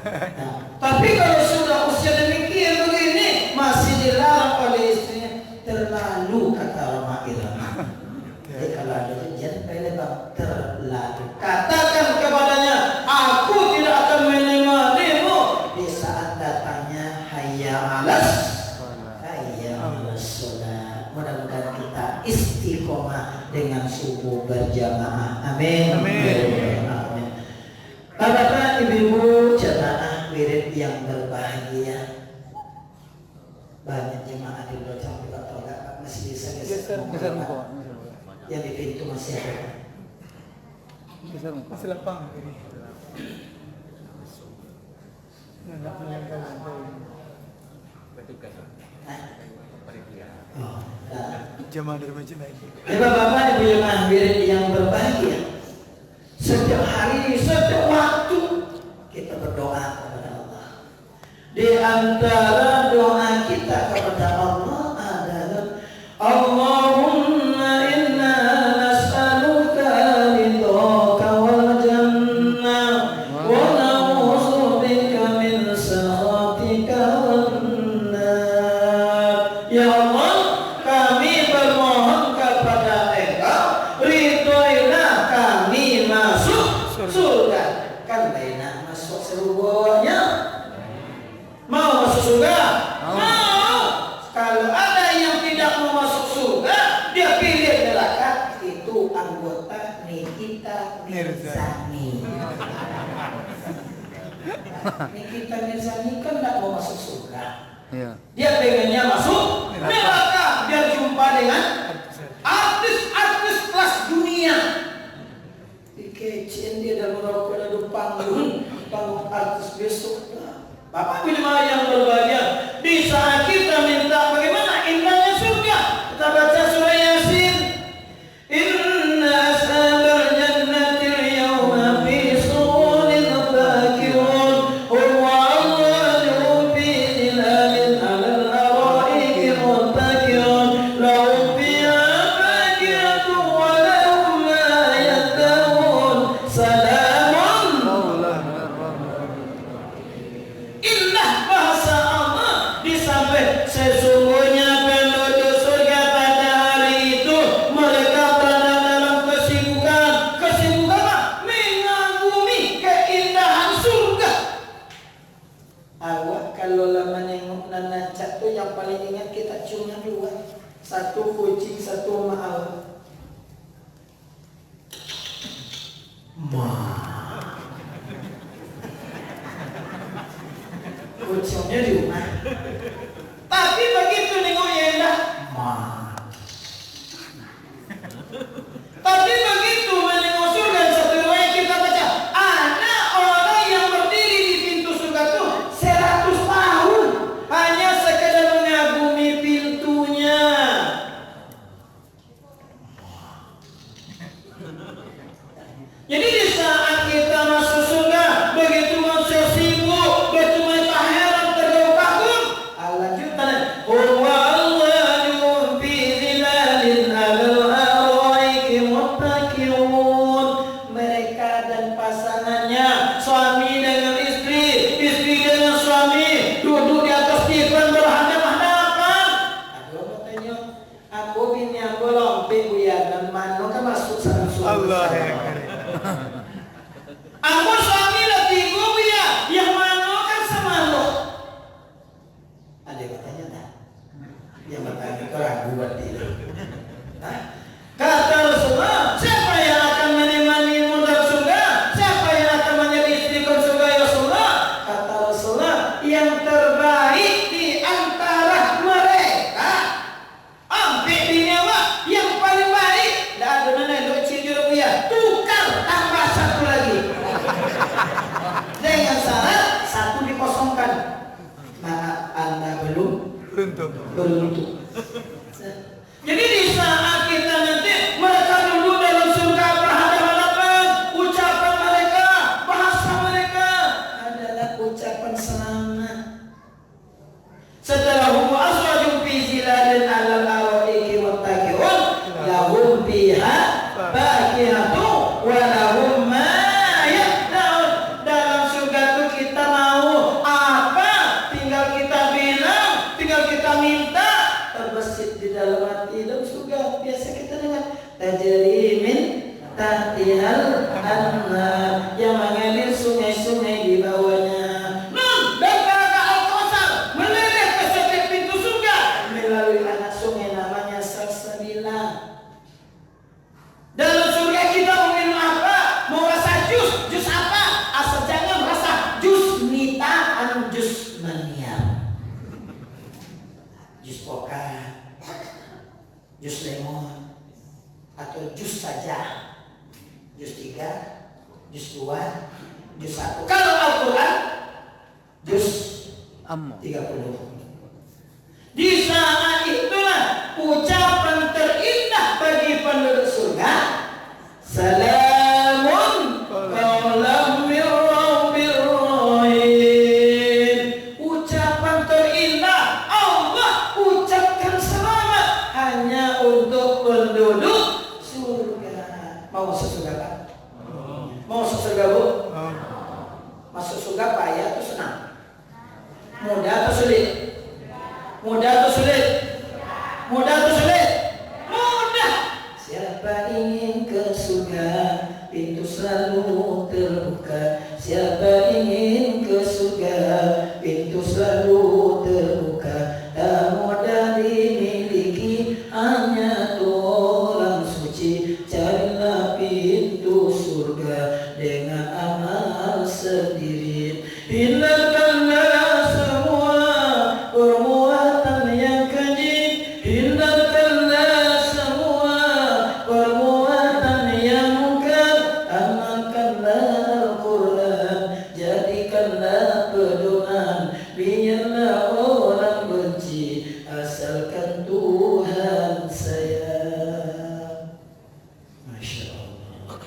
Nah, tapi kalau sudah usia demikian begini masih dilarang oleh istrinya, terlalu kata Roma Irama. Jadi kalau ada jangan bang terlalu. Katakan kepadanya, aku tidak akan menemanimu di saat datangnya hayya alas sholat. Mudah-mudahan kita istiqomah dengan subuh berjamaah. Amin. Amin. Bapak ibu jamaah wirid yang berbahagia, banyak jemaah di luar campur atau enggak masih bisa geser yang di pintu masih ada. Masih lapang. Enggak menyangka bertugas. Jemaah dari masjid lagi. Bapak ibu jemaah wirid yang berbahagia, setiap hari, setiap waktu kita berdoa kepada Allah. Di antara doa kita kepada Allah adalah Allahumma inna nas'aluka ridhaka wal jannah wa na'udzubika min sakhatika wan nar. Ya Allah, kami bermohon kepada Engkau, ridhoilah kami masuk surga. Kan enak masuk surganya. Mau masuk surga? Mau. Kalau ada yang tidak mau masuk surga, dia pilih neraka. Itu anggota Nikita Mirzani. Nikita Mirzani kan tidak mau masuk surga. Dia pengennya masuk neraka. Dia jumpa dengan artis-artis kelas dunia. Dikecin dia dan merokok ada panggung artis besok. Bapak bila yang berbahagia, di saat kita minta bagaimana indahnya surga, kita baca surah Yasin. Inna ashabal jannati al-yawma fi sururin fakihun huwa awwaluhum fi zilalin 'alal ara'iki muttaki'un lahum fiha fakihatun wa lahum ma yad'un salamun. Indah bahasa Allah disampaikan, sesungguhnya penduduk surga pada hari itu mereka berada dalam kesibukan apa? Mengagumi keindahan surga. Awak kalau lama nengok nanacak tuh yang paling ingat kita cuma dua, satu kucing, satu mahal. Kucingnya di rumah. Tapi begitu nengoknya indah. Tapi begitu menengok surga, satu riwayat kita baca, ada orang yang berdiri di pintu surga itu 100 tahun hanya sekedar mengagumi pintunya. Jadi di saat kita masuk surga, begitu masuk sibuk, begitu mereka heran terkagum. Lanjutan, huwa awwaluhum fi zilalin 'alal ara'iki muttaki'un. Mereka dan pasangannya, suami dengan istri, istri dengan suami, duduk di atas divan berhadap-hadapan. Aduh, katanya, aku bini aku lomping buya dan mano kan masuk sana surga. Allah ya. Aku suami lagi gue ya, yang mana kan sama lo. Ada katanya tak? Yang bertanya kau ragu berarti. Kata Rasulullah, siapa yang akan menemanimu dalam surga? Siapa yang akan menjadi istriku surga ya Rasulullah? Kata Rasulullah, yang terbaik di antara mereka. Ambil bini awak yang paling baik. Dah ada mana lo cincin ya? Tukar tambah satu lagi. Dengan syarat satu dikosongkan. Maaf, Anda belum beruntung. Jadi di saat kita nanti mereka duduk dalam surga berhadapan-hadapan, ucapan mereka, bahasa mereka adalah ucapan selamat. Setelah hukum aswajum fi zilalin 'alal ara'iki muttaki'un lahum fiha fakihatu wa lahum ma yad'un. Dalam surga itu kita mau tajri min tahtihal anhar, yang mengalir sungai-sungai di bawahnya. Dan telaga Al-Kautsar mengalir ke setiap pintu surga melalui anak sungai namanya Salsabila. Dalam surga kita mau minum apa? Mau rasa jus apa? Asal jangan rasa jus nita anu jus mania, jus poka, jus lemon, atau jus saja, jus 3, jus 2, jus 1. Kalau Al-Quran jus 30. Di saat itulah ucapan terindah bagi penduduk surga, salamun qaulam mir rabbir rahim. Ucapan terindah Allah ucapkan selamat hanya untuk penduduk surga. Mau masuk surga Pak? Mau masuk surga Bu? Masuk surga payah atau senang? Mudah atau sulit? Mudah atau sulit? Mudah atau sulit? Mudah. Siapa ingin ke surga, pintu selalu terbuka. Siapa ingin ke surga, pintu selalu terbuka. Tak mudah dimiliki, hanya orang suci. Carilah pintu surga dengan amal sendiri. Hindarkanlah semua perbuatan yang keji. Hindarkanlah semua perbuatan yang mungkar. Amalkanlah Al-Quran, jadikanlah pedoman. Biarlah orang benci, asalkan Tuhan sayang. Masya Allah.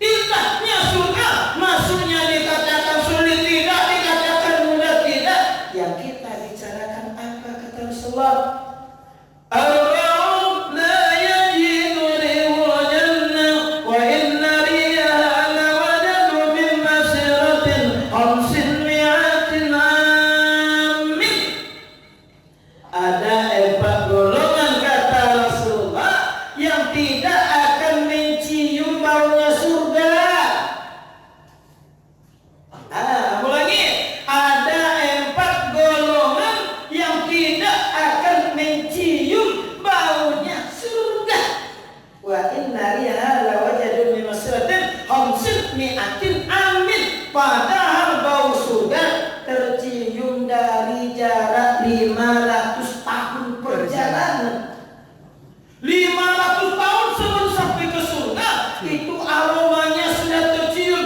Indahnya surga, masuknya dikatakan sulit tidak, dikatakan mudah tidak. Yang kita bicarakan apa kata Rasulullah? Al-Raud la yajidu rihul jannah wa inna riyaha la wajadu min masiratin 500 amin. Ada 4 golongan kata Rasulullah yang tidak akan mencium baunya surga. Ulangi, ada 4 golongan yang tidak akan mencium baunya surga. Wa inna riyaha la wajadu min masiratin 500 amin. Padahal bau surga tercium dari jarak 500 tahun perjalanan. 500 tahun sebelum sampai ke surga, itu aromanya sudah tercium.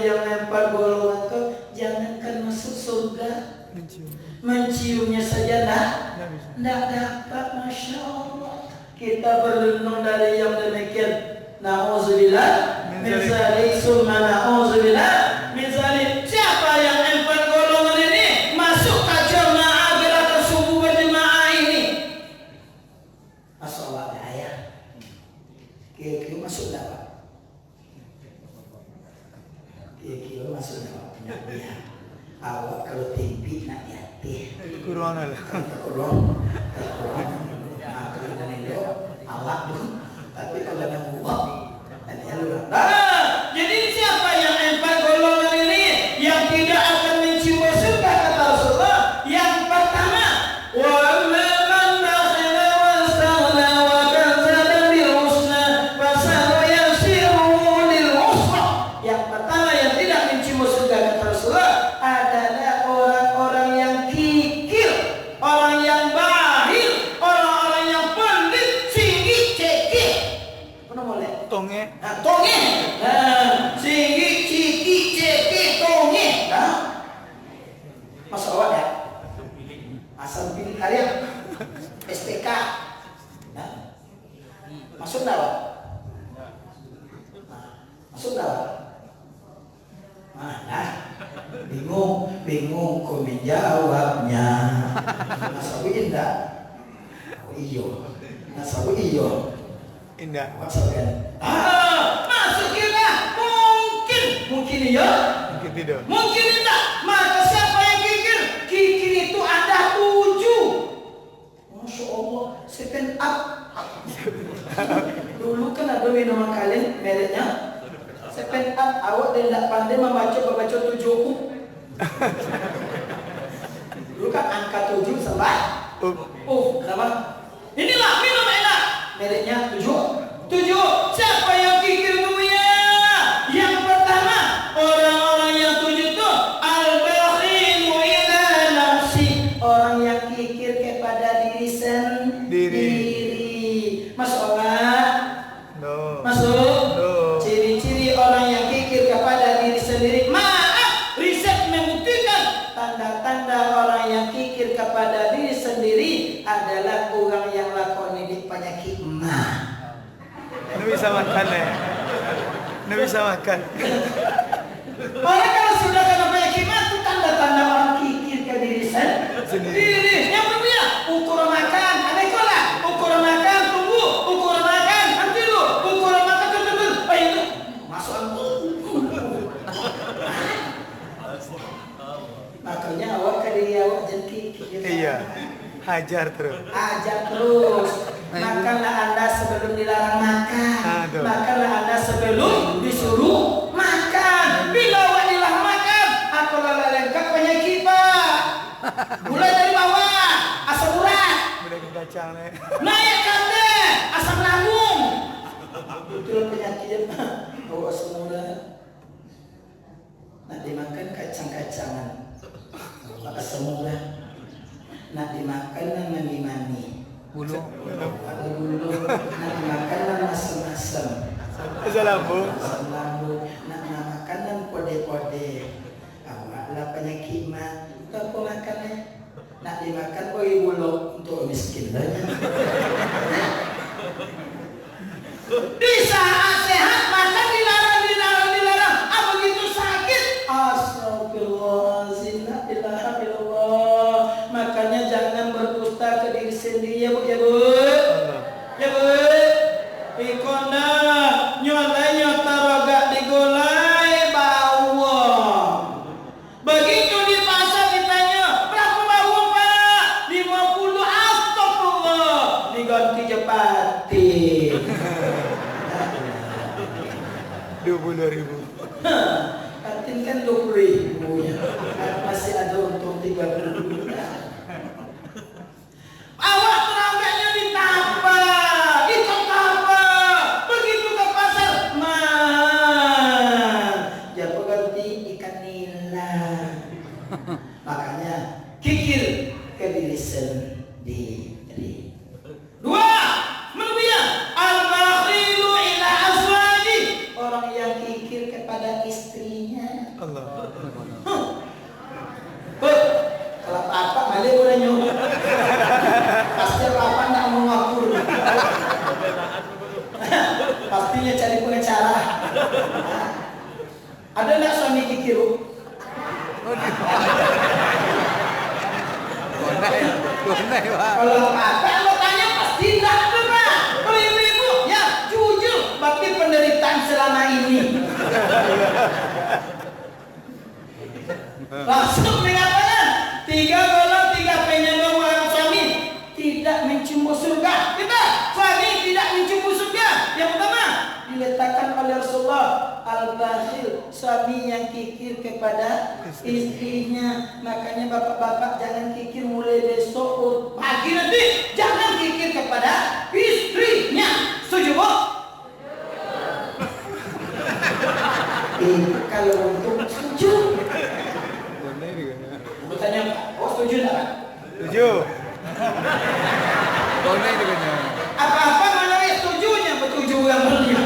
Yang lempar golongan kau, jangankan masuk surga, menciumnya saja tidak dapat. Masya Allah. Kita berlindung dari yang demikian. Na'udzubillah min zalik, summa na'udzubillah min zalik. Siapa yang 4 golongan ini masuk ke jemaah gerakan subuh berjemaah ini? Masya Allah, ayah. Kira-kira masuk dapat. Kira-kira masuk dapat. Ya. Awak kalau timpi nak yati. Kurang lah. Kurang. Nah, kalau dari itu awak tuh. Tapi kalau yang buah, ada lu. Nah, jadi siapa yang 4 golongan ini yang tidak akan mencium surga kata Rasulullah? Yang pertama, wa man bakhila wastaghna wa kadzdzaba bil husna fasayasiru lil usra. Yang pertama yang tidak mencium surga kata Rasulullah adalah orang-orang yang kikir, orang yang bahil, orang-orang yang pelit, singgi, cekik. Mana boleh? Tonge. Nah, tonge. Nah, singgi, ciki, cekik, tonge. Nah, masuk awak ya? Asal pilih karya STK. Nah, masuk dah awak? Masuk dah awak? Nah, bingung kau menjawabnya. Nasabu indah. Oh iyo. Nasabu iyo. Indah. Maksudnya. Masuk kita mungkin iya, Mungkin tidak. mungkin tidak. Maka siapa yang kikir? Kikir itu ada 7. Masya Allah, 7up. Dulu kan ada minuman kalian mereknya 7up. Awak dan tidak pandai membaca 7 Dulu kan angka 7 sampai sama. Inilah minum enak mereknya 7. Siapa yang kikir dunia? Yang pertama, orang-orang yang 7 itu al-bakhilu ila nafsi, orang yang kikir kepada diri sendiri. Masuk Allah? No. Masuk? No. Ciri-ciri orang yang kikir kepada diri sendiri. Maaf, riset membuktikan tanda-tanda orang yang kikir kepada diri sendiri adalah orang yang lakoni di penyakit mah. Ini bisa makan ya. Ini bisa makan. Orang kalau sudah kena penyakit mah itu tanda-tanda orang kikir ke diri sendiri. Yang kedua, ukuran makan. Ada kola. Ukuran makan tunggu. Ukuran makan nanti dulu. Ukuran makan tunggu. Oh itu masuk aku. Makanya awak ke diri awak jadi kikir. Iya. Hajar terus. Ajar terus. Makanlah Anda sebelum dilarang makan. Aduh. Makanlah Anda sebelum disuruh makan. Bila awak dilarang makan, aku lala lengkap penyakit Pak. Mulai dari bawah, asam urat, Udah kacang nih. naik kate, asam lambung. Betul penyakitnya Pak. Awak semula nak dimakan kacang-kacangan. Asam urat. Nak dimakan mandi-mandi. Bulu. Ada bulu, nak dimakan asam-asam. Asam lambung. Asam lambung, nak makanan pode-pode. Awaklah penyakit mah, apa makannya? Nak dimakan bagi bulu untuk miskin banyak. Di saat sehat makan dilarang. Apa begitu sakit? Astagfirullahaladzim, la ilaha illallah. Makanya jangan berdusta ke diri sendiri ya Bu. Ya Bu. Ikonda nyota rogak digolai bawang. Begitu di pasar ditanya, berapa bawang Pak? 50. Astagfirullah. Diganti jepati. 20.000. Patin kan 20.000 ya. Masih ada untung 30. Awak terangganya ditapa, ditapa. Begitu ke pasar, ya ganti ikan nila. Makanya kikir ke diri sendiri. 2, menurutnya al-bakhilu ila azwaji, orang yang kikir kepada istrinya. Allah. Kalau apa balik udah nyuruh. Pasti apa nak mau ngakur. Pastinya cari pengacara. Ada nak suami kikir? Gonai, Pak. Kalau apa lo tanya pasti tidak ada Pak. Kalau ibu-ibu ya jujur, berarti penderitaan selama ini. Langsung mengatakan 3 golong 3 penyambung orang suami tidak mencumbu surga. Kita suami tidak mencumbu surga. Yang pertama diletakkan oleh Rasulullah al-bakhil, suami yang kikir kepada istrinya. Makanya bapak-bapak jangan kikir mulai besok pagi nanti, jangan kikir kepada istrinya. Setuju Bu? Kalau untuk setuju. Tanya Pak, oh setuju tak Pak? Setuju. Gonai dengan. Apa-apa mana setujunya, bertuju yang beliau.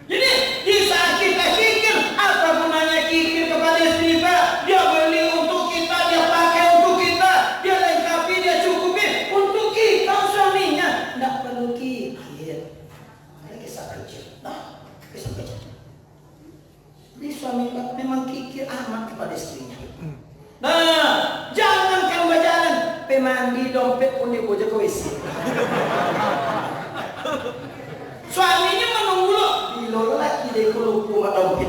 Jadi di saat kita kikir, apa gunanya kikir kepada istri Pak? Dia beli untuk kita, dia pakai untuk kita, dia lengkapi, dia cukupi untuk kita suaminya. Tidak perlu kikir. Ada kisah kecil. Nah, kisah kecil. Ini suami Pak memang kikir amat kepada istrinya. Nah, jangan kan berjalan, pemandi dompet pun dia boja ke WC. Suaminya menunggu loh, bila lagi dia kelupu mak dompet.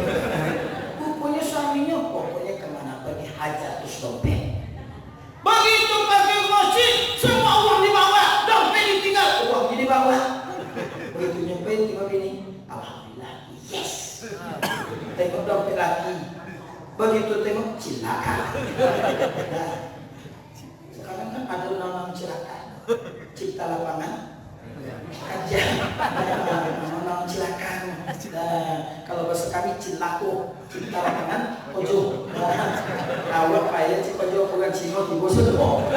Rupanya suaminya pokoknya kemana pergi hajar terus dompet. Begitu pergi ke masjid, semua uang dibawa, dompet ditinggal, uangnya dibawa. Begitu nyampe tiba ini, alhamdulillah, yes. Tengok dompet lagi. Begitu tengok cilaka. Nah, sekarang kan ada undang-undang cilaka, cipta lapangan kerja, undang-undang cilaka. Nah, kalau bahasa kami cilaku, cipta lapangan ojo. Awak kaya cikojo bukan cino di bosan oh.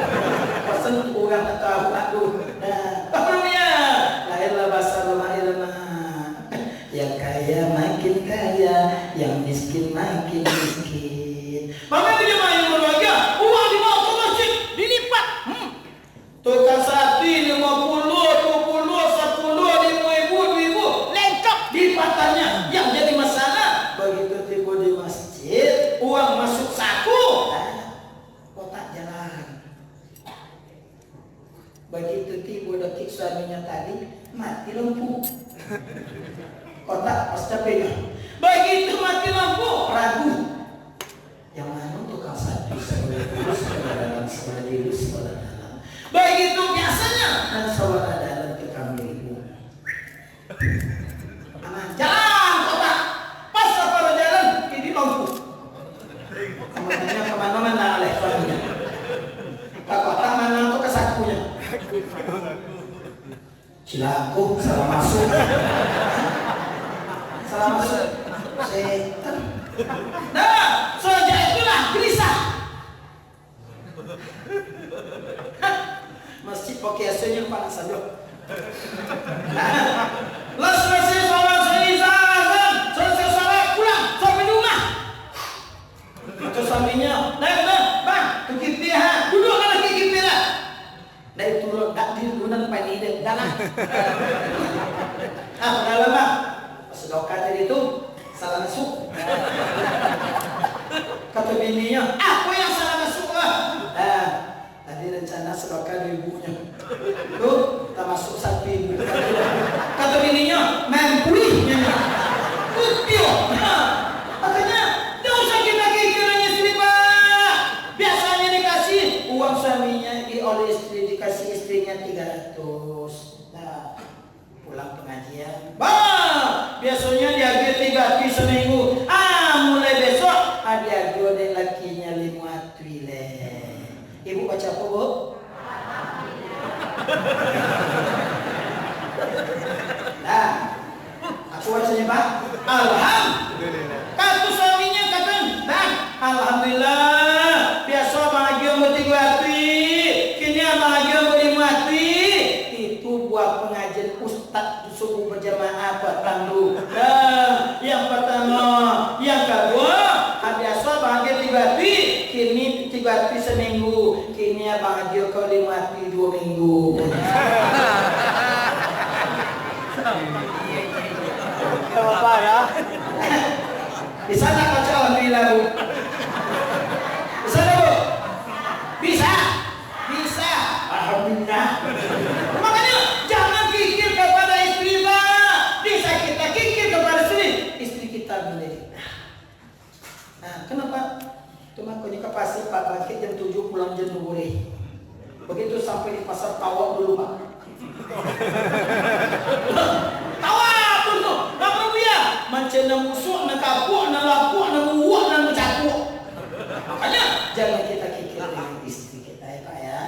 Pesan orang tak tahu aduh. Nah, apa namanya? Lahirlah bahasa lahirlah. Yang kaya makin kaya, yang miskin makin miskin. Maka dia main berbahagia, uang dibawa ke masjid, dilipat. Tukar sapi 50, 20, 10, 5.000, 2.000, lengkap dilipatannya. Yang jadi masalah, begitu tiba di masjid, uang masuk saku, kotak jalan. Begitu tiba detik suaminya tadi, mati lampu. Kotak pas capeknya. Begitu mati lampu, ragu. Yang mana tukang sapi sebelah dulu, sebelah dalam, sebelah dulu, sebelah dalam. Begitu biasanya, dan sebelah dalam tukang ibu. Jalan kotak, pas apa jalan, ini lampu. Makanya kemana-mana oleh suaminya. Pak kotak mana untuk ke sakunya. Cilaku, salah masuk. Salah masuk. Setan. Nah, sejak itulah gelisah. Masjid pakai asalnya panas saja. Lah selesai sholat selesai sholat pulang sampai rumah. Kata suaminya, bang, ke kipia, duduk kan ke kipia. Dari turun tak dirunan pani dan dalam. Dalam bang. Sedekah tadi itu salah masuk. Kata bininya, aku yang salah masuk lah. Tadi rencana sedekah di ibunya. Tuh, tak masuk sapi ibu. Kata bininya, main pulihnya. Kutio. Katanya, tidak usah kita kikiranya istri pak. Biasanya dikasih uang suaminya oleh istri dikasih istrinya 300. Nah, pulang pengajian. Biasanya diagih 3 kali seminggu. Mulai besok diagih oleh lakinya 5 twile. Ibu baca apa bu? Nah, aku bacanya pak. Alhamdulillah. Kata suaminya kata, bang, alhamdulillah. Biasa bahagia mati hati. Kini bahagia mati. Itu buat pengajian ustaz subuh berjamaah petang. Nah, yang pertama, yang kedua, biasa bahagia 3 hari, kini 3 hari seminggu, kini bahagia kau 5 hari 2 minggu. Apa ya? Bisa tak baca alhamdulillah bu? Bisa tak bu? Bisa? Bisa. Alhamdulillah. Makanya jangan pikir kepada istri pak. Bisa kita kikir kepada istri kita boleh. Nah, kenapa? Cuma kau ke pasar pak bangkit jam 7 pulang jam 2 boleh. Begitu sampai di pasar tawak dulu pak. Tawak dulu. Nak perlu ya? Macam nak musuh, nak kapuk, nak lapuk, nak muak, nak mencakuk. Makanya jangan kita kikir dengan istri kita ya pak ya.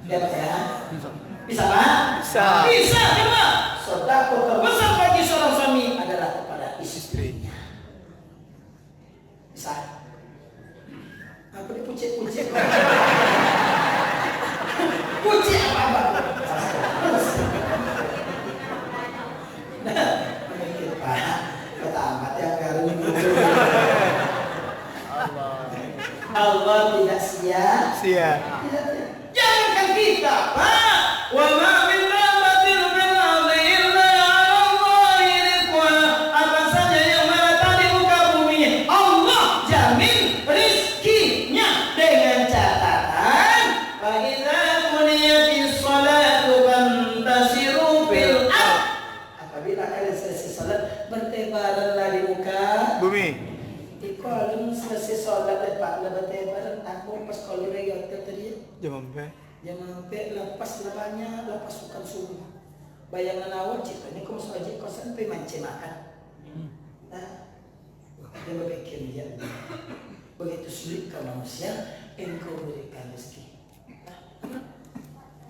Ya pak ya. Bisa pak? Bisa. Bisa kenapa? Sedekah terbesar bagi seorang suami adalah kepada istrinya. Bisa. Aku dipucik-pucik. Pucik apa? Nah, Pak, ketamat ya karun. Allah tidak sia. Jangankan kita, Pak. Wa ma min rahmatin min ardi illa 'ala Allahi rizquha. Apa saja yang merata di muka bumi, Allah jamin rizkinya dengan catatan fa idza quniyatis shalatu fantasiru fil ardh. Apabila kalian selesai salat, bertebaranlah di muka Bumi. Kalau selesai sholat Pak, bertebaran aku pas kalau lagi tadi Jangan sampai. Jangan sampai lepas lebahnya, lepas sukan subuh. Bayangan awal ceritanya kau masuk aja kau sampai mancing makan. Nah, dia berpikir dia begitu sulit kau manusia, engkau berikan rezeki.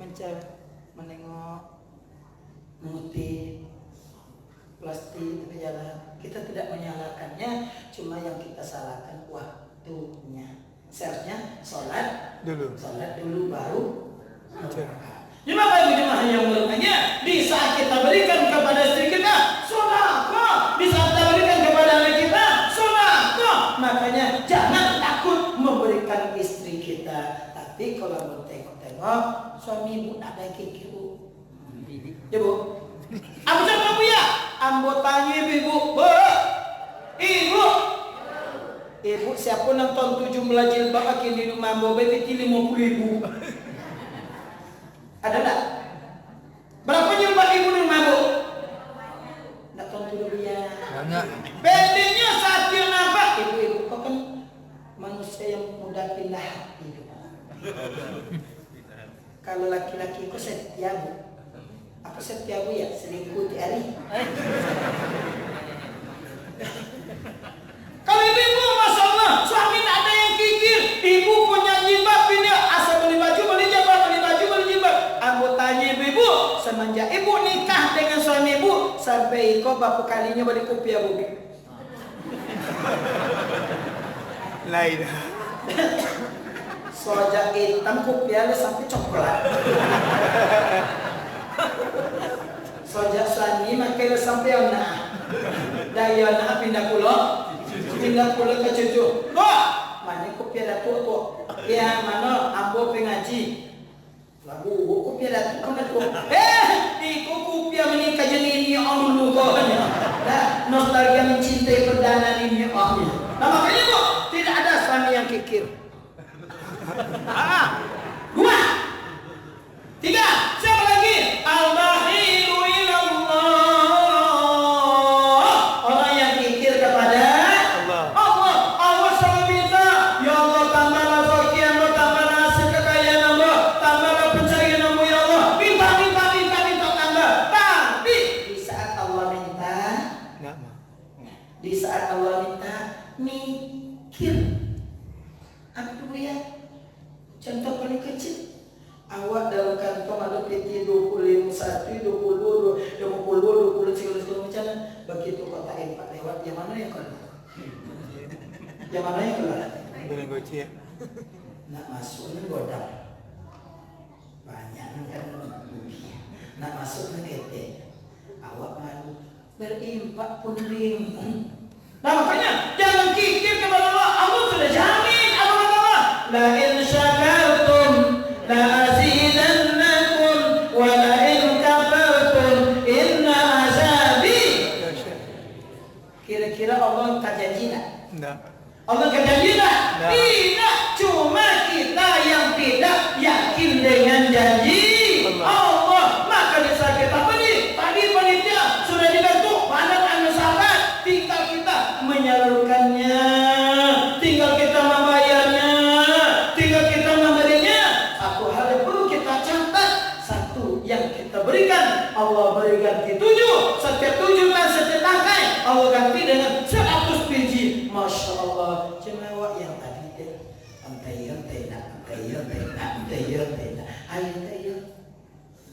Mencari, menengok, mengutip plastik di jalan. Kita tidak menyalahkannya, cuma yang kita salahkan waktunya. Seharusnya sholat dulu baru. Gimana jemaah yang bertanya? Di saat kita berikan kepada istri kita, sedekah. Di saat kita berikan kepada anak kita, sedekah. Makanya jangan takut memberikan istri kita. Tapi kalau mau tengok-tengok, suami ibu ada yang kikir bu. Ya bu. Apa siapa bu ya? Ambo tanya ibu, ibu siapa nonton 17 jilbab akhir di rumah ambo beti 50.000. Ada tak? Berapa jilbab ibu di rumah ambo? Nak tonton dulu ya. Banyak. Bedanya saat dia nampak ibu-ibu kau kan manusia yang mudah pindah hati. Kalau laki-laki kau setia bu. Apa setia bu ya? Selingkuh di hari. Kalau ibu, masya Allah, suami tak ada yang kikir. Ibu punya jilbab, pindah asal beli baju, beli jilbab. Aku tanya ibu, semenjak ibu nikah dengan suami ibu, sampai kau berapa kalinya beli kopi ya bu? Lain. Sojak hitam kopi ada sampai coklat. Sojak suami makai sampai anak. Dari anak pindah pulau ke cucu. Kok? Mana kopi ada tu? Ya mana? Ambo pengaji. Lagu kopi ada tu kan tu. Iku kopi menikah jenis ini orang dulu kau. Dah nostalgia mencintai perdana ini orang. Nah makanya bu tidak ada suami yang kikir. 2, 3, siapa lagi? Al-bakhilu ilallah. Orang yang kikir kepada Allah. Allah selalu minta, ya Allah tambahlah rezeki Amba, tambahlah hasil kekayaan Amba, tambahlah pencarian Amba ya Allah. Minta tambah. Tapi di saat Allah minta, di saat Allah minta, mikir. Apa dulu ya? Contoh paling kecil, awak dalam kantong ada PT 25, 1, 22, 23 segala macam. Begitu kota empat lewat, yang mana yang keluar? Yang mana yang keluar? Boleh goci ya. Nak masuk ni godam. Banyak kan nak masuk ni ketek. Awak malu berimpak pun ringan. Nah makanya jangan kikir kepada Allah. Allah sudah jamin. Allah la in syakartum la azidannakum wa la in kafartum inna azabi. Kira-kira Allah tak janji tak? Allah tak janji tak? Tidak. Cuma kita yang tidak yakin dengan janji Allah. Maka bisa kita beri. Tadi panitia sudah dibentuk banyak anu sahabat. Tinggal kita menyalurkannya, tinggal kita membayarnya, tinggal kita memberinya. Satu hal yang perlu kita catat, satu yang kita berikan Allah beri ganti 7. Setiap 7 kan setiap tangkai Allah ganti dengan 100 biji. Masya Allah. Cuma yang tadi ayo.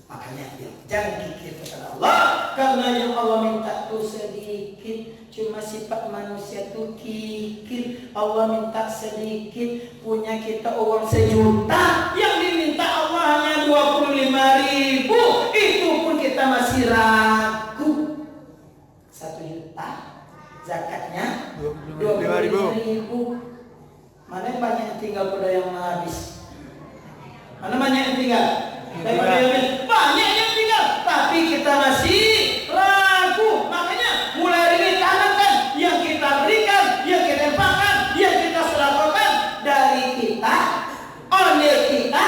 Makanya jangan kikir kepada Allah, karena yang Allah minta itu sedikit. Cuma sifat manusia itu kikir. Allah minta sedikit, punya kita uang 1 juta, yang diminta Allah hanya 25.000. Itu pun kita masih ragu. 1 juta zakatnya 25.000. Mana yang banyak yang tinggal pada yang habis? Mana banyak yang tinggal? Banyak yang tinggal, tapi kita masih ragu. Makanya mulai hari ini tanamkan yang kita berikan, yang kita infakkan, yang kita sedekahkan dari kita, oleh kita,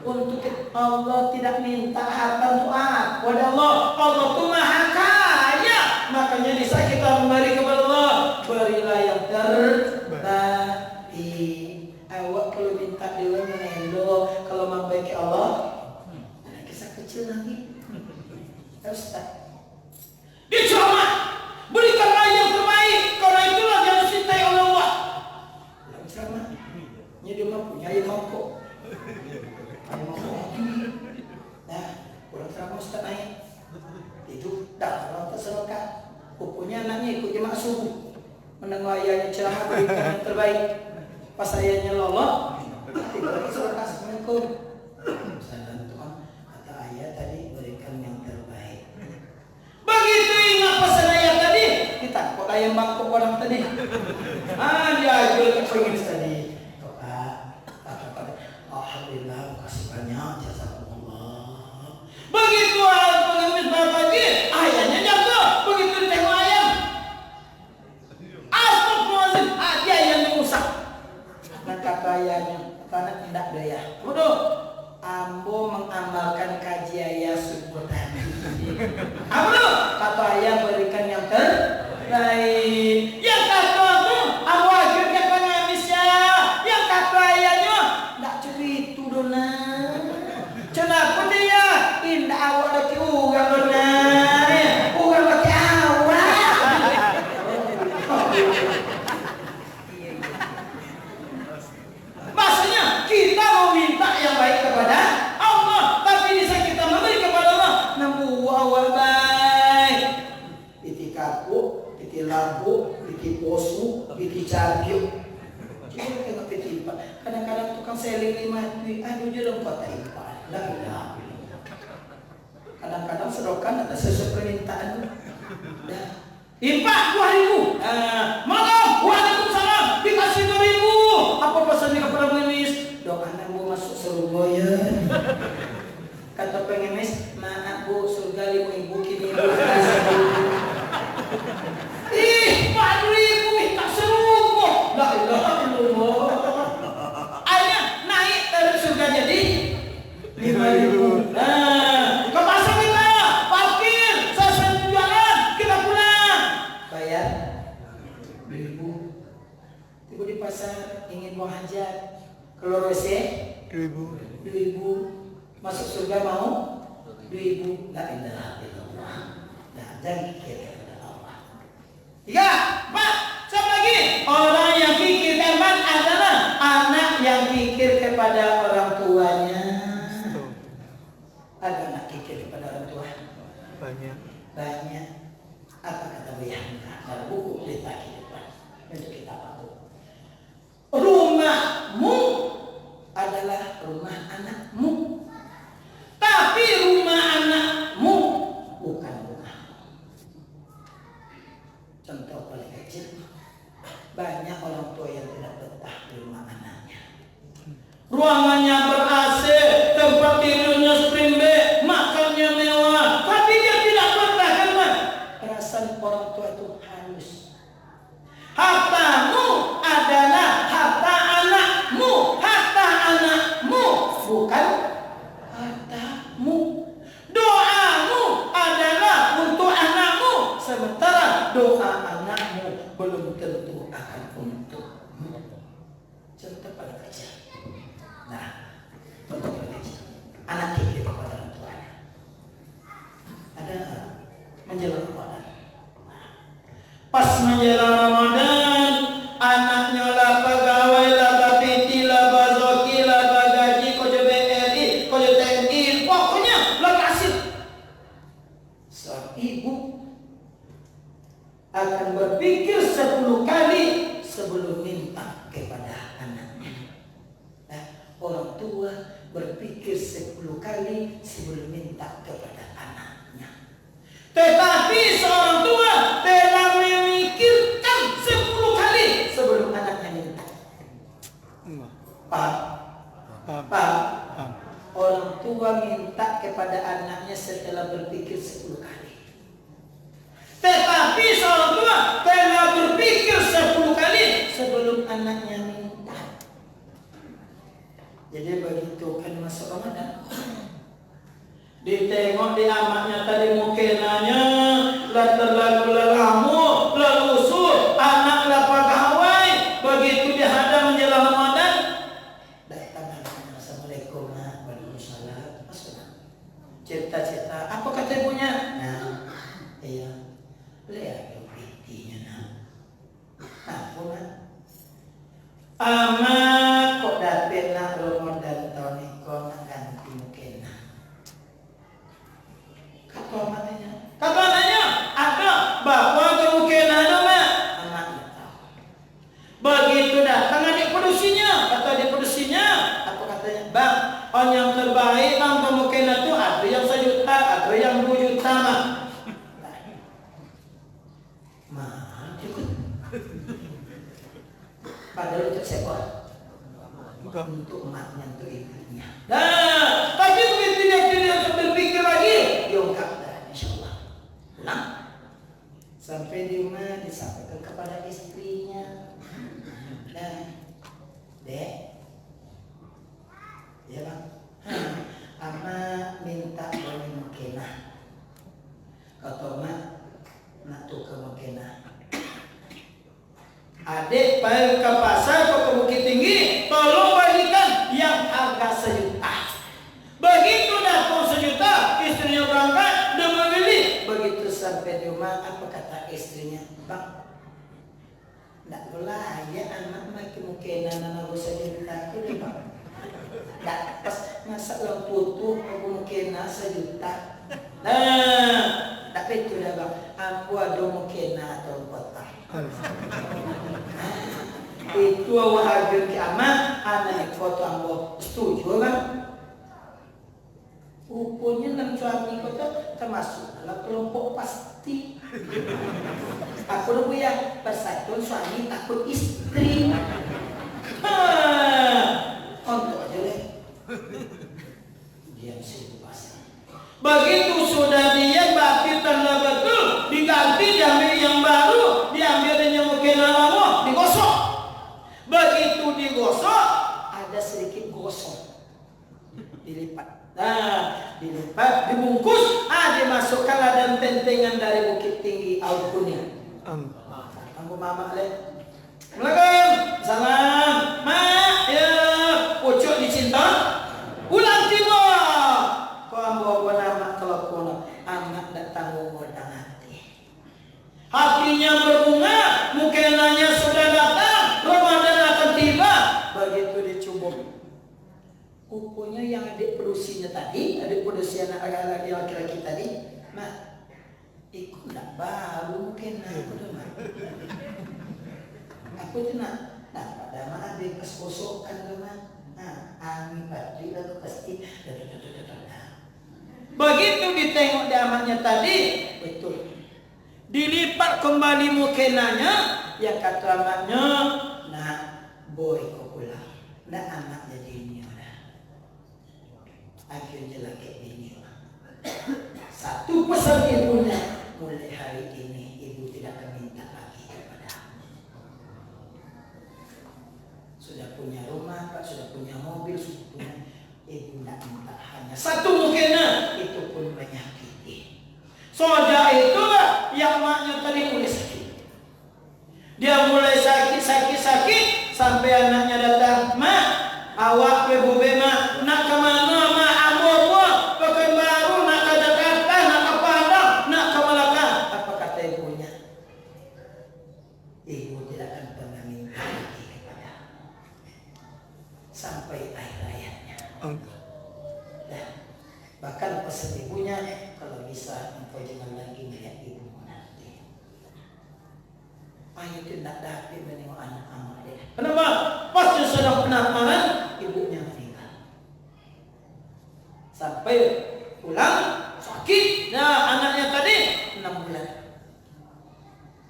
untuk kita. Allah tidak minta harta untuk kepada Allah. Allah itu maha kaya. Makanya di saat kita memberi kepada Allah, berilah yang terbaik. Awak kalau minta dia mengendong kalau membaiki Allah, ada kisah kecil lagi. Ustaz, diceramah, berikanlah yang terbaik, karena itulah yang dicintai oleh Allah. Lalu ceramah, dia mah punya ayam mangkok. Ayam mangkok. Nah, kurang ceramah Ustaz naik. Tidur, dah orang terserokan. Pokoknya anaknya ikut jemaah subuh. Mendengar ayahnya ceramah berikan yang terbaik. Pas ayahnya lolot, tidur lagi serokan. Assalamualaikum. Salam Tuhan, kata ayah tadi berikan yang terbaik. Begitu ingat pesan ayah tadi, ditangkap ayam bangkok orang tadi. Dia jual kepingin tadi. Alhamdulillah, makasih banyak jazakumullah. Begitu pengemis pagi, ayahnya jatuh. Begitu ditengok ayam, astagfirullahaladzim, dia yang mengusap. Dan kata ayahnya, karena tidak daya. Bodoh, ambo mengamalkan kaji ayah subuh tadi. Ambo, kata ayah berikan yang terbaik. Yang kata itu, ambo akhirnya pengemisnya. Yang kata ayahnya, tidak curi itu dona. Kenapa dia? Indah awak lagi uang dona. Uang lagi awak. Maksudnya kita mau minta yang baik kepada Allah, tapi bisa kita memberi kepada Allah. Nampu awal baik. Piti kaku, piti labu, piti posu, piti cargyu. Kita tengok piti ipat. Kadang-kadang tukang seling 5 duit, aduh jerem kota ipat. Lah. Kadang-kadang serokan ada sesuatu permintaan. Dah. Ipat 2.000. Malam, waalaikumsalam. Dikasih 2.000. Apa pesannya kepada pengemis? Dok, anak bu masuk surga ya. Kata pengemis, maaf bu, surga 5.000 kini. Ih, 4.000 minta surga. La ilaha illallah. Akhirnya naik dari surga jadi 5.000. Ke pasar kita, parkir, selesai jualan, kita pulang. Bayar 2.000. Tiba di pasar ingin buang hajat, keluar WC 2.000. Masuk surga mau 2.000. La ilaha illallah. Nah, jangan kira kepada Allah. 3, 4, siapa lagi? Orang yang pikir hebat adalah anak yang pikir kepada orang tuanya. Ada anak pikir kepada orang tua? Banyak. Apa kata Buya Hamzah dalam buku Cerita Kehidupan untuk kita patuh? Rumahmu adalah rumah anakmu, tapi rumah anakmu bukan rumahmu. Contoh paling kecil, banyak orang tua yang tidak betah di rumah anaknya. Ruangannya ber-AC, tempat tidurnya spring bed, makannya mewah, tapi dia tidak betah karena perasaan orang tua itu halus. Hartamu adalah harta anakmu, bukan hartamu. Doamu adalah untuk anakmu, sementara doa anakmu belum tentu akan untukmu. Contoh pada kecil. Nah, contoh pada kecil. Anak kecil kepada orang tuanya. Ada menjelang Ramadan. Pas menjelang Ramadan, anaknya lah pegawai, lah bapiti, lah bazoki, lah bagaji, koja BRI, koja TNI, pokoknya lah kasih. Seorang ibu akan berpikir 10 kali sebelum minta kepada anaknya. Nah, orang tua berpikir 10 kali sebelum minta kepada anaknya. Tetapi seorang tua telah memikirkan 10 kali sebelum anaknya minta. Paham? Orang tua minta kepada anaknya setelah berpikir 10 kali. Tetapi seorang tua telah berpikir 10 kali sebelum anaknya minta. Jadi begitu kan masuk Ramadan, ditengok di amatnya tadi mukenanya lah terlalu lelamu, lah usul, anak lah pegawai. Begitu dihadap menjelang Ramadan, datang anaknya, assalamualaikum nak. Cerita-cerita. Apa kata ibunya? Nah, iya. Lihat dong intinya nah. Apa nak? Amat kok dapet nak Ramadan tahun ini kok nak ganti mungkin nak. Kata matanya. Kata anaknya ada bahwa kemungkinan mak. Amat tak tahu. Begitu datang adik produksinya. Kata adik produksinya. Apa katanya? Bang, orang yang terbaik bang kemungkinan itu ada yang 1 juta, ada yang 2 juta mak. Mahal juga. Padahal untuk siapa? Untuk emaknya, untuk ibunya. Nah, tapi begitu dia berpikir lagi, diungkap dah, insyaAllah. Pulang. Sampai di rumah disampaikan kepada istrinya. Dan, Dek, ya bang, Ama minta beli mukena. Kata mak, nak tukar mukena. Adik pergi ke pasar ke Bukit Tinggi, tolong bagikan yang harga 1 juta. Begitu datang 1 juta, istrinya berangkat dan membeli. Begitu sampai di rumah, apa kata istrinya? Bang, tak boleh ya anak makin mukena nama 1 juta itu bang. Tak pas masa yang putu aku mukena 1 juta. Nah, tapi itu dah bang. Aku ada mukena atau kota. Itu awak harga kiamat, anak foto ambo setuju kan? Rupanya dalam suami kota termasuk dalam kelompok pasti. Aku udah punya persatuan suami takut istri. Untuk aja deh. Dia sibuk pasang. Begitu sudah dia berarti tanda betul diganti diambil yang baru, diambil yang mungkin lama digosok. Begitu digosok ada sedikit gosok, dilipat. Nah, dilipat, dibungkus, dimasukkan dalam tentengan dari Bukit Tinggi Aur Kuning. Tangguh mama le. Assalamualaikum, salam, mak, ya, pucuk dicinta, ulang tiba. Kau ambil nama kalau kau anak datang ngomong hati. Hatinya berbunga, mukenanya sudah datang, Ramadan akan tiba. Begitu dicubuk. Rupanya yang adik produksinya tadi, adik produksi anak laki-laki tadi, mak, ikut tak baru mungkin aku dah mak. Aku tu nak pada mak adik kesosokan tu mak. Angin batu lalu pasti. Begitu ditengok di amatnya tadi, betul. Dilipat kembali mukenanya, yang kata amatnya, nak boy kau pulang, nak amat jadi ini orang. Akhirnya lagi ini orang. Satu pesan ibunya, mulai hari ini ibu tidak akan minta lagi kepada sudah punya rumah, Pak, sudah punya mobil, sudah punya, ibu tidak minta hanya satu mukena, itu pun menyakiti. Soja itu yang maknya tadi mulai sakit. Dia mulai sakit, sampai anaknya datang, mak, awak ibu bema, nak kemana mak, apa, Pekanbaru, nak ke Jakarta, nak ke Padang, nak ke Malaka. Apa kata ibunya? Ibu tidak akan pernah minta lagi kepada sampai akhir hayatnya. Dan bahkan pesan ibunya, kalau bisa engkau jangan lagi melihat ibumu nanti. Ayo tidak dapat menengok anak anak dia. Kenapa? Pasti sedang penasaran, ibunya meninggal. Sampai pulang sakit. Nah, anaknya tadi 6 bulan.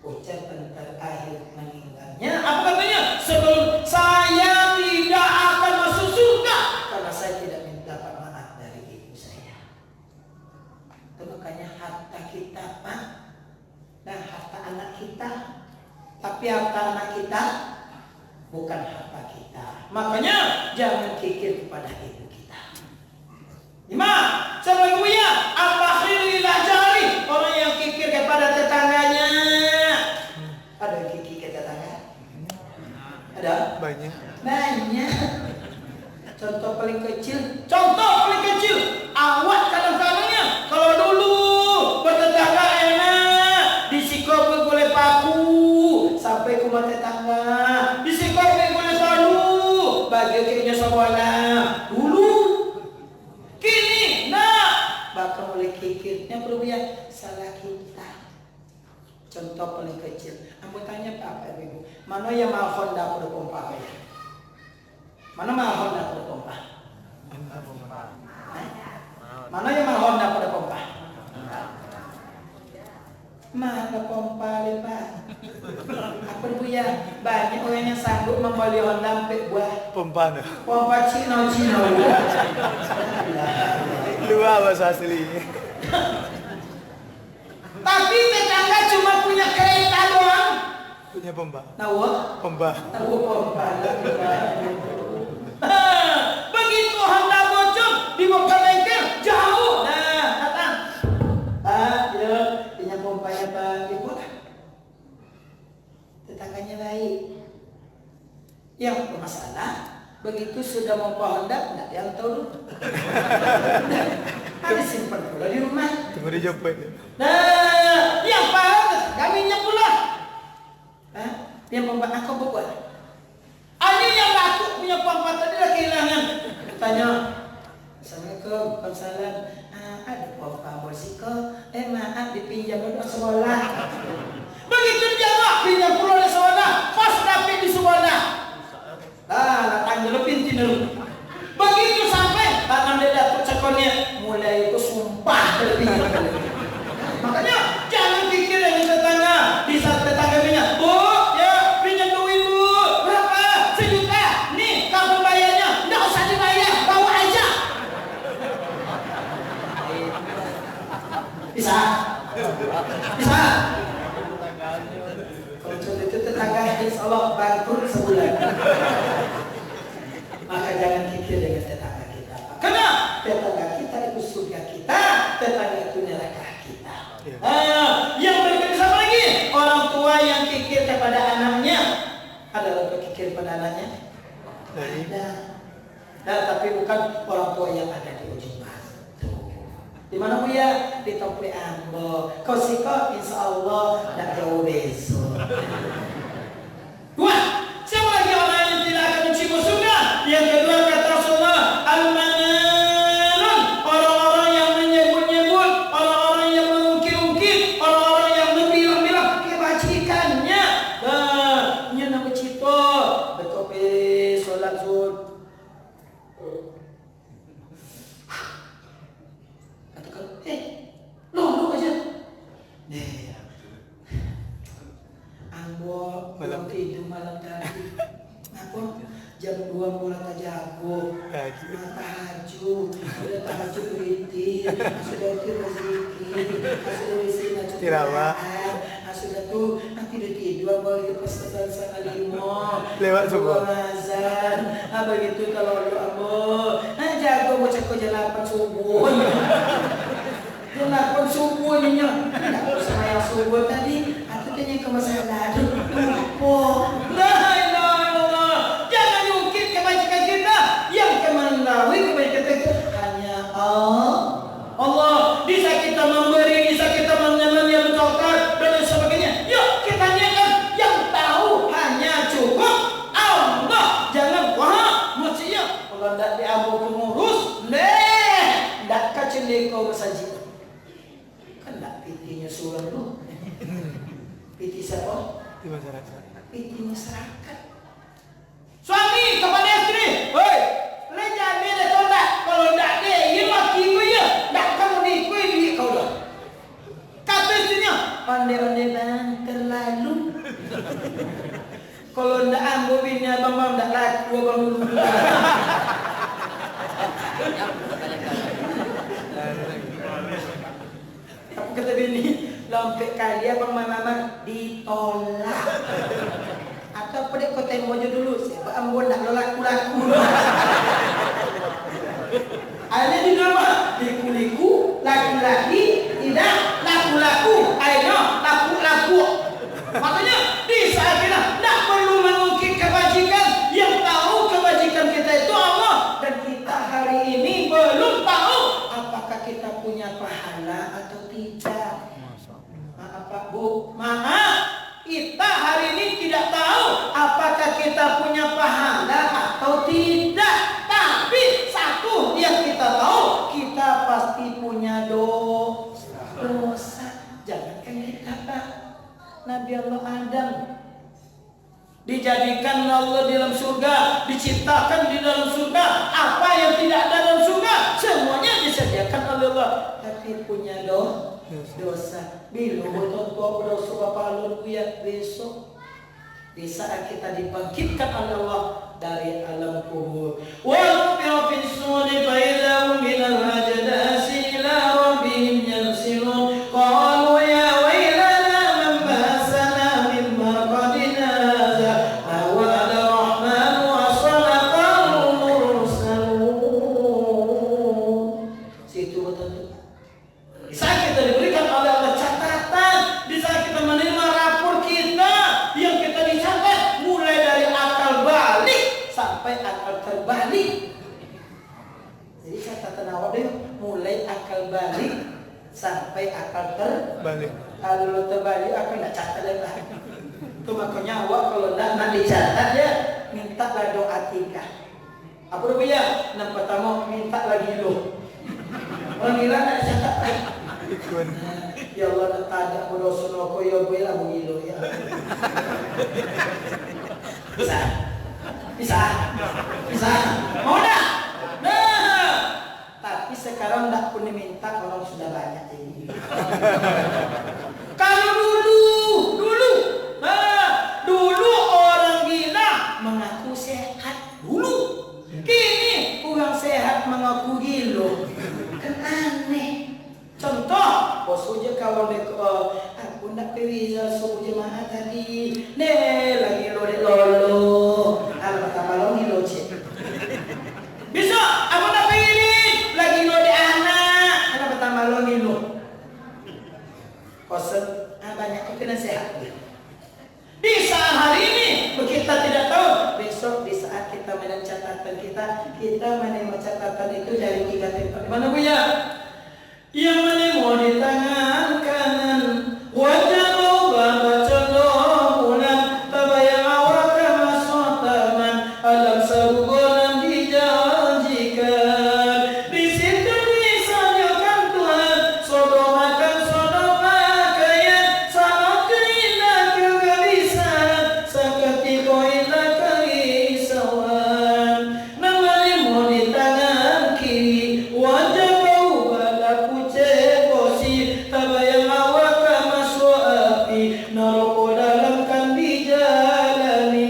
Ucapan terakhir meninggalnya apa katanya? Sebelum saya tidak akan masuk surga karena saya tidak minta maaf dari ibu saya. Itu makanya harta kita, Pak, dan harta anak kita. Tapi harta anak kita bukan harta kita. Makanya jangan kikir kepada ibu kita. 5. Sebagai buaya, apa khilillah jari? Orang yang kikir kepada tetangganya. Ada yang kikir ke tetangga? Ada? Banyak. Contoh paling kecil. Awak kadang-kadangnya kikirnya perlu ya salah kita. Contoh paling kecil, aku tanya Pak Ibu, mana yang mau Honda pada pompa ya? Mana mau Honda pada pompa? Mana yang mau Honda pada pompa? Mana pompa Pak? Apa Bu ya? Banyak orang yang sanggup membeli Honda sampai buah Pompa no. pompa Cina. Luar bahasa asli. Tapi tetangga cuma punya kereta doang. Punya pompa. Tahu? Pompa. Tahu pompa. Begitu Honda bocor dibawa ke bengkel jauh. Nah, datang. Pak, ya, punya pompanya Pak. Ibu. Tetangganya baik. Yang bermasalah begitu sudah pompa Honda, enggak ada yang tahu. Ada simpan pula di rumah. Tunggu dijemput. Nah, yang parah kaminya pula. Hah? Yang pompa aku buat. Ada yang laku punya pompa tadi dah kehilangan. Tanya, Assalamualaikum, Waalaikumsalam. Ada pompa bosiko. Maaf dipinjam dulu sekolah. Begitu jawab pinjam pulau di sekolah, pas dapet di sekolah. Datang dulu pinti dulu. Begitu sampai tangan dia dapat cekonnya, mulai itu sumpah terlebih. Makanya jangan pikir yang tetangga di saat tetangga punya, Bu, ya pinjam duit Bu, berapa? 1 juta. Nih kamu bayarnya, nggak usah dibayar, bawa aja. Bisa? Bisa? Kalau contoh itu tetangga insya Allah bangkrut sebulan. Maka jangan kikir dengan tetangga kita. Karena tetangga kita itu surga kita, tetangga itu neraka kita. Yang berbeda sama lagi, orang tua yang kikir kepada anaknya. Ada orang kikir pada anaknya? Ada. Nah, tapi bukan orang tua yang ada di ujung batu. Di mana Bu ya? Di Topli Ambo. Kau siko insya Allah tidak jauh besok. Wah, siapa lagi orang yang tidak akan mencium surga? Yang kedua kata Rasulullah, al-mananun, orang-orang yang menyebut-nyebut, orang-orang yang mengungkit-ungkit, orang-orang yang membilang-bilang kebajikannya. Nya nama cito, betul sholat zuhur. Katakan, lo aja. Ambo belum tidur malam tadi. Apa? Jam 2 mulai tajago. Tahajud. Sudah tahajud witir. Sudah witir berzikir. Sudah witir Tilawah. Sudah tuh nanti udah tidur boleh pas sana limo. Lewat subuh. Azan. Begitu kalau lu ambo. Jago mau cek jam 8 subuh. Jam 8 subuh nya. Enggak sama yang subuh tadi. Tanya ke masalah La ilaha illallah. Jangan diungkit kebajikan kita. Yang kemanawi kebajikan kita hanya Allah. Bisa kita memberi, bisa kita menyalurkan dan sebagainya. Yuk kita niatkan yang tahu hanya cukup Allah. Jangan wah mestinya kalau tidak diambil pengurus, tidak kacau kau bersaji. Kan tidak pitinya sulam lu. Piti siapa? Di masyarakat. Piti masyarakat. Suami kepada istri, hei, le jangan beda tolak. Kalau tidak dia, ia maki gue ya, tidak kamu nikui dia kau dah. Kata istrinya, ondeh-ondeh bang terlalu. Kalau tidak ambil bini abang tidak laku abang dulu. Apa kata bini? Lompek kali abang mama ditolak. Atau pedek kau tembok aja dulu. Siapa ambon nak laku-laku. Akhirnya di rumah liku-liku, laki-laki tidak laku-laku. Akhirnya laku-laku. Makanya di saat kita tidak perlu mengungkit kebajikan. Yang tahu kebajikan kita itu Allah. Dan kita hari ini belum tahu apakah kita punya pahala atau tidak. Pak Bu, maaf, kita hari ini tidak tahu apakah kita punya pahala atau tidak. Tapi satu yang kita tahu, kita pasti punya doa. Allah di dalam surga, diciptakan di dalam surga. Apa yang tidak ada dalam surga semuanya disediakan oleh Allah. Tapi punya dosa. Bila betul dosa apa ya besok di saat kita dibangkitkan oleh Allah dari alam kubur. Wa fi suri fa idza hum minal ajdasi ila rabbihim yansilun. Qalu ya waylana man ba'athana min marqadina hadha awa'ada rahman wa sadaqal mursalun. Situ betul. Di saat kita diberikan oleh Allah catatan, di saat kita menerima rapor kita yang kita dicatat mulai dari akal balik sampai akal terbalik. Jadi catatan awal deh mulai akal balik sampai akal terbalik. Kalau terbalik akal nak catat lagi. Itu makanya awak kalau nak dicatat ya minta lah doa 3. Apa dia? Yang pertama minta lagi lo. Orang gila nak catat. Ya Allah nak tanda berdosa noko ya bela begilo ya. Bisa. Mau dah? Nah. Tapi sekarang tak pun minta orang sudah banyak ini. Kalau dulu orang gila mengaku sehat dulu. Kini orang sehat mengaku gilo. Kan aneh. Contoh, posuja kawan dek, aku nak pergi subuh jemaah tadi, lagi lolo, alam tak malam hilo cek. Besok aku nak pergi ni, lagi lode anak, alam tak malam hilo. Kosen, banyak kena sehat. Di saat hari ini, kita tidak tahu. Besok di saat kita menerima catatan kita menerima catatan itu dari 3 tempat. Mana punya? Yang menemu di tangan kanan, wajah baca doa tabayang awak masuk taman, alam sarugonan dijanjikan. Di situ disanjungkan Tuhan, sodom makan sodom pakaian, sama keindah kegelisahan, seketika indah kerisauan. Menemu di tangan kiri, wajah tabayang awak masuk api, neraka dalam kan dijalani.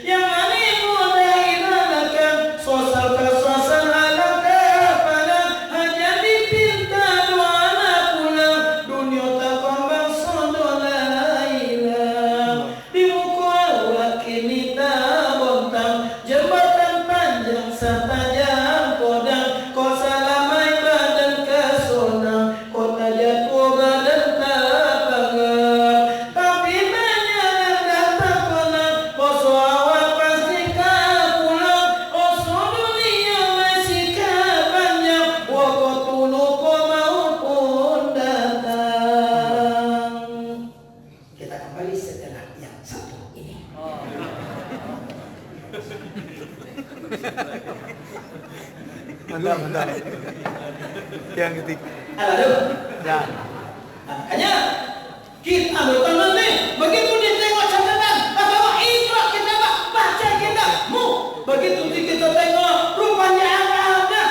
Yang ani mudah hilangkan, sosal kesuasan alam kepadan, hanya dipinta doa anak pulang, dunia tak kembang sondola hilang. Di muka awak kini tak bontang, jembatan panjang setajam kodang, kau salamai badan kesonang. Jatuh badan tak bangga, tapi banyak yang datang pulang. Oso awak pasti kau pulang, oso dunia masih kepanjang. Waktu lupa maupun datang. Kita kembali setelah yang satu ini. Mantap. Yang ketiga. Ya. Makanya kita berteman nih, begitu ditengok catatan, bawa ikrar kita baca kita, begitu kita tengok rupanya ada.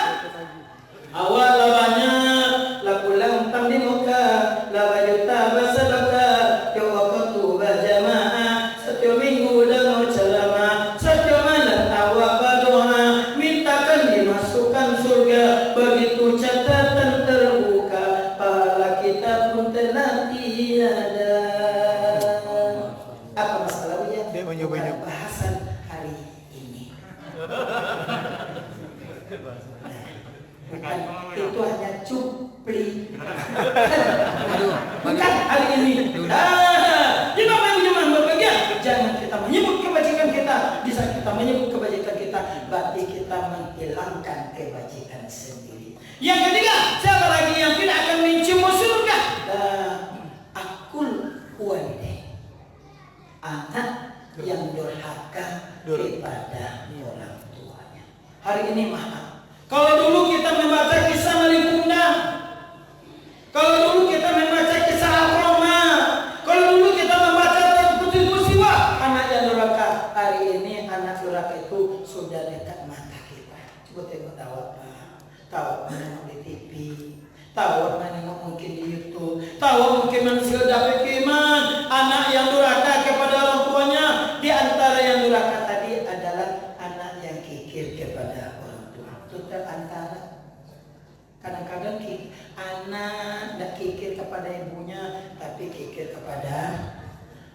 Awal banyak, laku lantang di muka, laba juta bersedekah, ya waktu berjamaah, setiap minggu dan ceramah, setiap malam awak berdoa, mintakan dimasukkan surga, begitu catatan terbuka, pahala kita pun telah tiada. Apa masalahnya? Bukan bahasan hari ini. Bukan, itu hanya cupli. Bukan hari ini. Jemaah berbahagia, jangan kita menyebut kebajikan kita. Bisa kita menyebut kebajikan kita, berarti kita menghilangkan kebajikan sendiri. Yang ketiga, siapa lagi yang tidak akan mencium surga? Akul walidain, anak yang durhaka kepada orang tuanya. Hari ini maaf. Kalau dulu kita membaca kisah Malibunda, kalau dulu kita membaca kisah Al-Roma, Tahu menengok mungkin di YouTube, tahu mungkin manusia dapat iman. Anak yang durhaka kepada orang tuanya, di antara yang durhaka tadi adalah anak yang kikir kepada orang tua. Itu terantara. Kadang-kadang anak tidak kikir kepada ibunya, tapi kikir kepada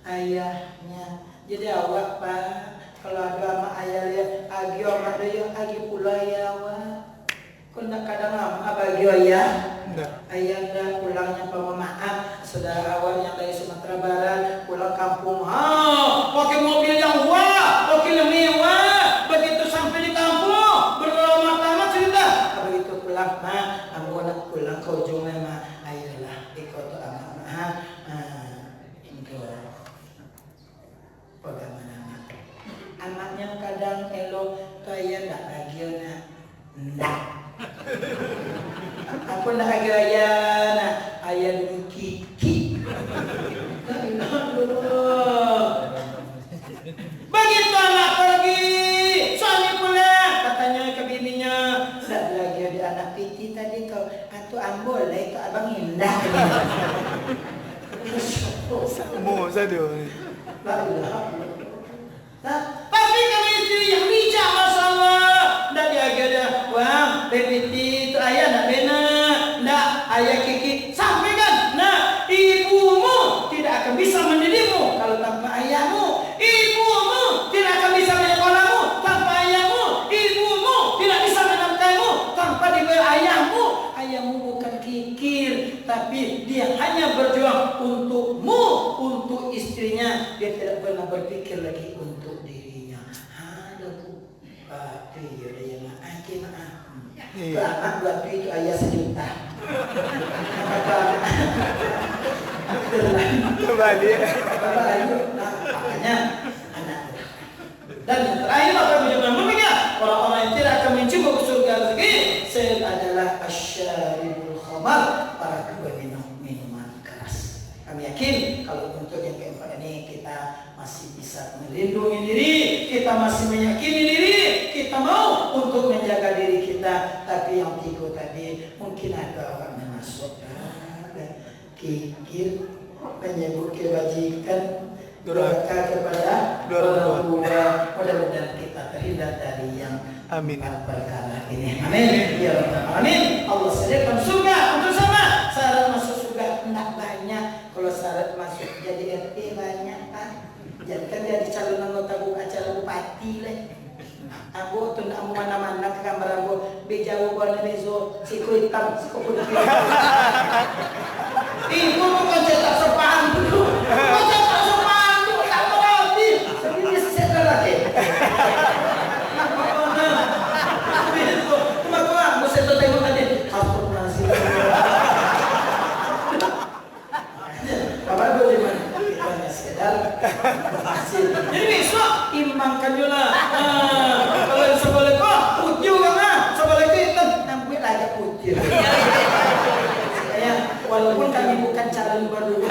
ayahnya. Jadi awak Pak, kalau ada sama ayah lihat, agi orang ada yang agi pula ya awak. Kau nak kadang lama bagi ayah. Ayah dah pulangnya maaf, saudara awak yang dari Sumatera Barat pulang kampung, pakai mobil yang pakai yang mewah. Begitu sampai di kampung, berlama-lama cerita. Begitu pulang, aku nak pulang ke ujungnya ayolah ikut anak bagaimana anaknya kadang elok kaya tak lagi nak aku nak lagi ayah dulu kiki begitu anak pergi suami pulang katanya ke bininya tak lagi ada anak piti tadi kau atau ambol lah itu abang indah Semua saja. Tapi kalau istri yang bijak Masya Allah, tak diaga ada wang, piti itu ayah nak benar, tak ayah kiki sampaikan, nah ibumu tidak akan bisa mendidikmu kalau tanpa ayahmu, ibumu tidak akan bisa menyekolahmu tanpa ayahmu, ibumu tidak bisa menafkahmu tanpa diberi ayahmu. Ayahmu bukan kikir, tapi dia hanya berjuang untukmu, untuk istrinya. Dia tidak pernah berpikir lagi untuk dirinya. Aduh, iya dia maaf. Ke anak waktu itu ayah 1 juta. Kembali. Makanya anak. Dan yang terakhir apa yang menurutnya orang-orang yang tidak akan mencibuk surga rezeki adalah asyaribul khamar, para peminum minuman keras. Kami yakin kalau untuk yang keempat ini kita masih bisa melindungi diri, kita masih meyakini diri, kita mau untuk menjaga diri kita. Tapi yang 3 tadi mungkin ada orang yang masuk kikir, menyebut kebajikan, durhaka kepada orang tua. Mudah-mudahan kita terhindar dari yang Amin. perkara ini. Amin. Ya Rabbal Alamin. Allah sediakan surga untuk sama. Syarat masuk surga tidak banyak. Kalau syarat masuk jadi RT banyak Pak. Jadi kan jadi calon anggota acara bupati lah. Aku tu nak mana-mana ke kamar aku. Bejauh warna bezo. Siku hitam, siku putih. Ibu bukan cetak sepaham dulu. Bukan cetak sepaham dulu. Tak berarti. Sebelum saya lagi. Jadi besok imbangkan juga. Kalau sebelah kau putih kan, sebelah kita nampak lagi putih. Walaupun kami bukan calon baru.